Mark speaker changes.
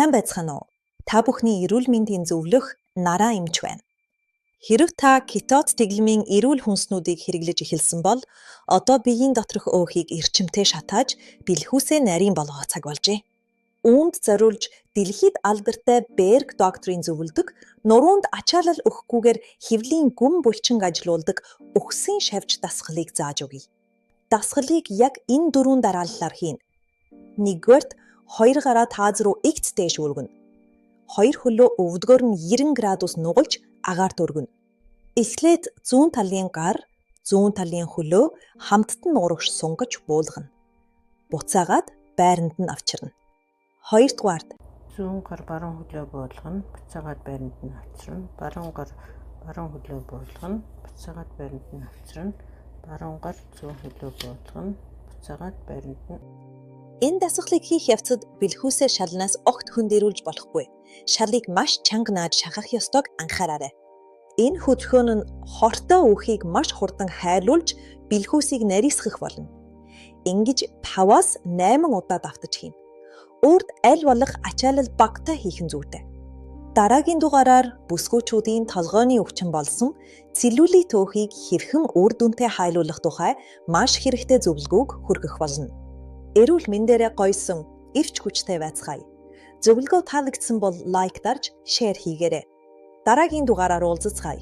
Speaker 1: Сайн байцгаана уу? Та бүхний эрүүл мэндийн зөвлөх нараа эмч байна. Хэрэв та кетоз дэглэмийн эрүүл хүнснүүдийг хэрэглэж эхэлсэн бол одоо биеийн доторх өөхийг эрчимтэй шатааж бэлхүүсээ нарийн болгох цаг болжээ. Үүнд зориулж дэлхийд алдартай Берг докторийн зөвлөдөг нуруунд ачаалал өгөхгүйгээр хэвлийн гүн булчин ажилуулдаг өгсөн шавж дасгалыг зааж өгье. Дасгалыг яг энэ дөрвөн дарааллаар хийн. 1-р 2 гараа тааз руу эгц дээш өргөнө. 2 хөлөө өвдгөр нь 90 градус нугалж агаарт өргөнө. Эхлээд зүүн талын гар, зүүн талын хөлөө хамтд нь урагш сунгаж буулгана. Буцаагаад байранд нь авчирна. 2-р
Speaker 2: зүүн гар баруун хөлөө буулгана, буцаагаад байранд нь авчирна. Баруун гар баруун хөлөө буулгана, буцаагаад байранд нь авчирна. Баруун гар зүүн хөлөө буулгана, буцаагаад байранд нь.
Speaker 1: Энэ дасгалыг хийх явцад бэлхүүсээ шалнаас огт хөндөрүүлж болохгүй. Шалыг маш чанга нааж шахах ёстойг анхаараарай. Энэ хөдөлгөөн нь хортой өөхийг маш хурдан хайлуулж бэлхүүсийг нарийсгах болно. Ингэж 5-аас 8 удаа давтаж хийн. Өөрт аль болох ачаалал багтаа хийх нь зүйтэй. Дараагийн дугаараар бүсгүүчүүдийн толгойн өвчин болсон целлюлит өөхийг хэрхэн үр дүнтэй хайлуулах тухай маш хэрэгтэй зөвлөгөөг хүргэх болно. Эрүүл мэндээрээ гойсон эрч хүчтэй байцгаая. Зөвлөгөө таалагдсан бол лайк дарж, шеэр хийгээрэй. Дараагийн дугаараар уулзцгаая.